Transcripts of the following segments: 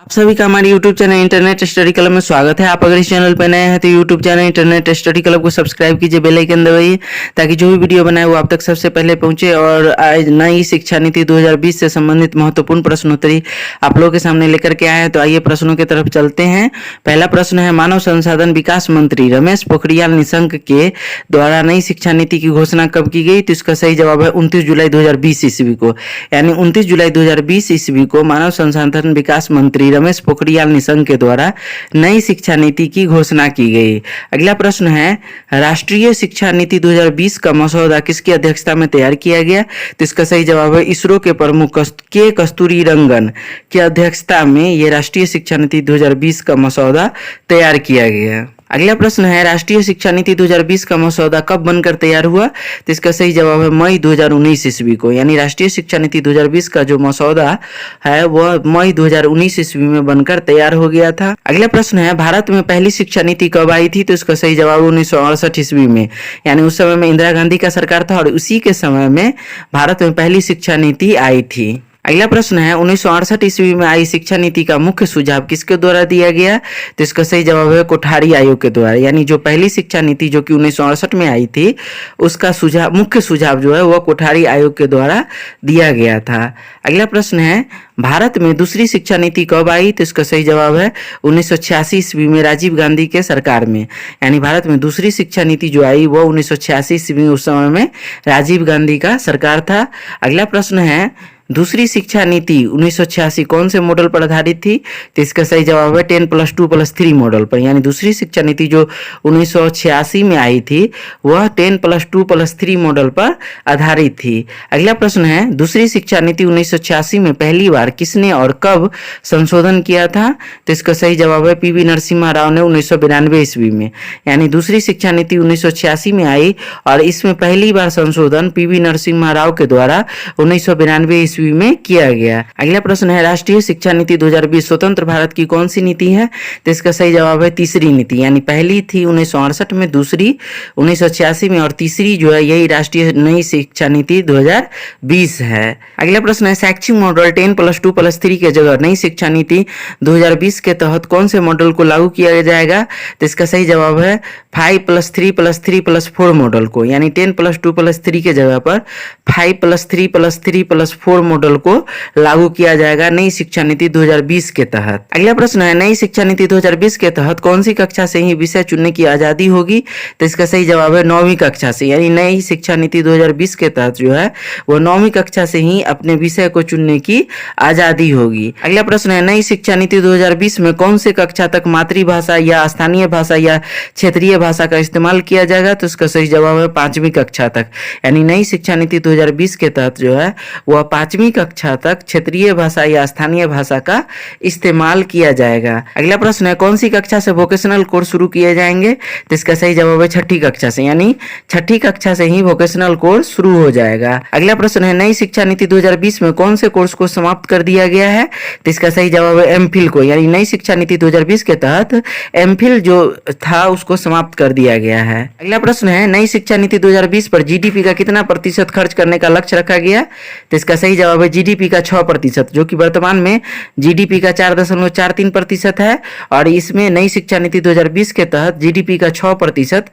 आप सभी का हमारे YouTube channel internet study club में स्वागत है। आप अगर इस चैनल पर नए हैं तो YouTube channel internet study club को सब्सक्राइब कीजिए, बेल आइकन दबाइए ताकि जो भी वीडियो बनाए वो आप तक सबसे पहले पहुंचे। और आज नई शिक्षा नीति 2020 से संबंधित महत्वपूर्ण प्रश्नोत्तरी आप लोगों के सामने लेकर के आए हैं। तो आइए प्रश्नों की तरफ चलते हैं। पहला प्रश्न है, मानव संसाधन विकास मंत्री रमेश पोखरियाल निशंक के द्वारा नई शिक्षा नीति की घोषणा कब की गई? तो इसका सही जवाब है 29 जुलाई 2020 ईस्वी को। यानी 29 जुलाई 2020 ईस्वी को मानव संसाधन विकास मंत्री रमेश पोखरियाल निशंक के द्वारा नई शिक्षा नीति की घोषणा की गई। अगला प्रश्न है, राष्ट्रीय शिक्षा नीति 2020 का मसौदा किसकी अध्यक्षता में तैयार किया गया? तो इसका सही जवाब है इसरो के प्रमुख के कस्तूरी रंगन की अध्यक्षता में ये राष्ट्रीय शिक्षा नीति 2020 का मसौदा तैयार किया गया। अगला प्रश्न है, राष्ट्रीय शिक्षा नीति 2020 का मसौदा कब बनकर तैयार हुआ? तो इसका सही जवाब है मई 2019 ईस्वी को। यानी राष्ट्रीय शिक्षा नीति 2020 का जो मसौदा है वह मई 2019 ईस्वी में बनकर तैयार हो गया था। अगला प्रश्न है, भारत में पहली शिक्षा नीति कब आई थी? तो इसका सही जवाब 1968 ईस्वी में। यानी उस समय में इंदिरा गांधी का सरकार था और उसी के समय में भारत में पहली शिक्षा नीति आई थी। अगला प्रश्न है, 1968 ईस्वी में आई शिक्षा नीति का मुख्य सुझाव किसके द्वारा दिया गया? तो इसका सही जवाब है कोठारी आयोग के द्वारा। यानी जो पहली शिक्षा नीति जो कि 1968 में आई थी उसका मुख्य सुझाव जो है वह कोठारी आयोग के द्वारा दिया गया था। अगला प्रश्न है, भारत में दूसरी शिक्षा नीति कब आई? तो इसका सही जवाब है 1986 ईस्वी में राजीव गांधी के सरकार में। यानी भारत में दूसरी शिक्षा नीति जो आई वह 1986 ईस्वी में, उस समय में राजीव गांधी का सरकार था। अगला प्रश्न है, दूसरी शिक्षा नीति 1986 कौन से मॉडल पर आधारित थी? तो इसका सही जवाब है 10+2+3 मॉडल पर। यानी दूसरी शिक्षा नीति जो 1986 में आई थी वह 10+2+3 मॉडल पर आधारित थी। अगला प्रश्न है, दूसरी शिक्षा नीति 1986 में पहली बार किसने और कब संशोधन किया था? तो इसका सही जवाब है पीवी नरसिम्हा राव ने 1992 ईस्वी में। यानी दूसरी शिक्षा नीति 1986 में आई और इसमें पहली बार संशोधन पीवी नरसिम्हा राव के द्वारा 1992 ईस्वी में किया गया। अगला प्रश्न है, राष्ट्रीय शिक्षा नीति 2020 स्वतंत्र भारत की कौन सी नीति है? तो इसका सही जवाब है तीसरी नीति। यानी पहली थी 1968 में, दूसरी 1986 में और तीसरी जो है यही राष्ट्रीय नई शिक्षा नीति 2020 है। अगला प्रश्न है, शैक्षिक मॉडल 10+2+3 के जगह नई शिक्षा नीति 2020 के तहत कौन से मॉडल को लागू किया जाएगा? तो इसका सही जवाब है 5+3+3+4 मॉडल को। यानी 10+2+3 के जगह पर 5+3+3+4 मॉडल को लागू किया जाएगा नई शिक्षा नीति 2020 के तहत। अगला प्रश्न है, नई शिक्षा नीति 2020 के तहत कौन सी कक्षा से ही विषय चुनने की आजादी होगी? तो इसका सही जवाब है 9वीं कक्षा से। यानी नई शिक्षा नीति 2020 के तहत जो है वो 9वीं कक्षा से ही अपने विषय को चुनने की आजादी होगी। अगला प्रश्न है, नई शिक्षा नीति 2020 में कौन से कक्षा तक मातृभाषा या स्थानीय भाषा या क्षेत्रीय भाषा का इस्तेमाल किया जाएगा? तो इसका सही जवाब है 5वीं कक्षा तक। यानी नई शिक्षा नीति 2020 के तहत जो है वह 5वीं कक्षा तक क्षेत्रीय भाषा या स्थानीय भाषा का इस्तेमाल किया जाएगा। अगला प्रश्न है, कौन सी कक्षा से वोकेशनल कोर्स शुरू किए जाएंगे? तो इसका सही जवाब है 6ठी कक्षा से। यानी 6ठी कक्षा से ही वोकेशनल कोर्स शुरू हो जाएगा। अगला प्रश्न है, नई शिक्षा नीति 2020 में कौन से कोर्स को समाप्त कर दिया गया है? तो इसका सही जवाब है एमफिल को। यानी नई शिक्षा नीति 2020 के तहत एमफिल जो था उसको समाप्त कर दिया गया है। अगला प्रश्न है, नई शिक्षा नीति 2020 पर जीडीपी का कितना प्रतिशत खर्च करने का लक्ष्य रखा गया? तो इसका सही जवाब है जीडीपी का 6%, जो कि वर्तमान में जीडीपी का 4.43% है। और इसमें नई शिक्षा नीति 2020 के तहत जीडीपी का 6%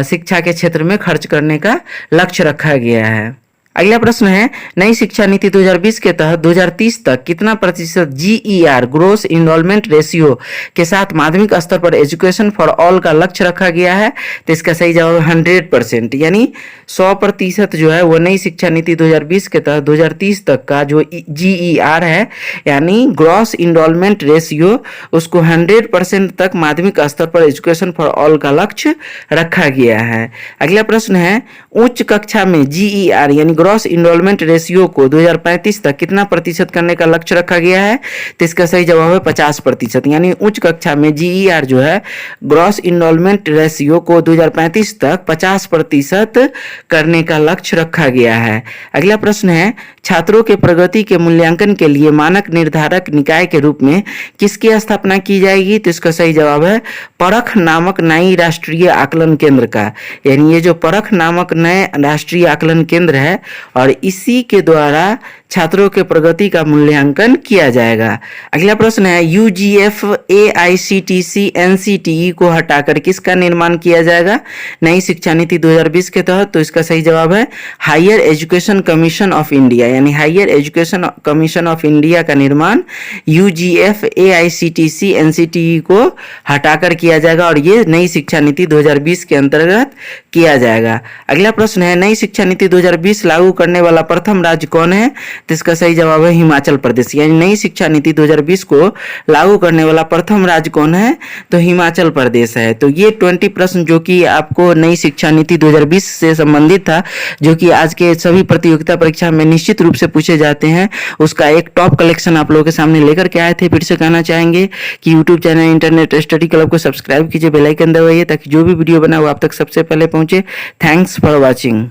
शिक्षा के क्षेत्र में खर्च करने का लक्ष्य रखा गया है। अगला प्रश्न है, नई शिक्षा नीति 2020 के तहत 2030 तक कितना प्रतिशत GER ग्रोस इनरोलमेंट रेशियो के साथ माध्यमिक स्तर पर एजुकेशन फॉर ऑल का लक्ष्य रखा गया है? तो इसका सही जवाब 100%। यानी 100% जो है वो नई शिक्षा नीति 2020 के तहत 2030 तक का जो GER है यानी ग्रॉस इनरोलमेंट रेशियो उसको 100% तक माध्यमिक स्तर पर एजुकेशन फॉर ऑल का लक्ष्य रखा गया है। अगला प्रश्न है, उच्च कक्षा में GER यानी ग्रॉस इनरोलमेंट रेशियो को 2035 तक कितना प्रतिशत करने का लक्ष्य रखा गया है? तो इसका सही जवाब है 50%। यानी उच्च कक्षा में GER जो है ग्रॉस इनरोलमेंट रेशियो को 2035 तक 50% करने का लक्ष्य रखा गया है। अगला प्रश्न है, छात्रों के प्रगति के मूल्यांकन के लिए मानक निर्धारक निकाय के रूप में किसकी स्थापना की जाएगी? तो इसका सही जवाब है परख नामक नई राष्ट्रीय आकलन केंद्र का। यानी ये जो परख नामक नए राष्ट्रीय आकलन केंद्र है और इसी के द्वारा छात्रों के प्रगति का मूल्यांकन किया जाएगा। अगला प्रश्न है यूजीएफ एआईसीटीसी एनसीटीई को हटाकर किसका निर्माण किया जाएगा नई शिक्षा नीति 2020 के तहत? तो इसका सही जवाब है higher education commission of India, यानी higher education commission of India का निर्माण यूजीएफ एआईसीटीसी एनसीटीई को हटाकर किया जाएगा और ये नई शिक्षा नीति 2020 के अंतर्गत किया जाएगा। अगला प्रश्न है नई शिक्षा नीति 2020 लागू करने वाला प्रथम राज्य कौन है? तो इसका सही जवाब है हिमाचल प्रदेश, यानी नई शिक्षा नीति 2020 को लागू करने वाला प्रथम राज्य कौन है? तो हिमाचल प्रदेश है। तो ये 20 प्रश्न जो कि आपको नई शिक्षा नीति 2020 से संबंधित था, जो कि आज के सभी प्रतियोगिता परीक्षा में निश्चित रूप से पूछे जाते हैं, उसका एक टॉप कलेक्शन आप लोगों के सामने लेकर के आए थे। फिर से कहना चाहेंगे कि YouTube channel internet study club को सब्सक्राइब कीजिए, बेल आइकन दबाइए ताकि जो भी वीडियो बना वो आप तक सबसे पहले पहुंचे। Thanks for watching.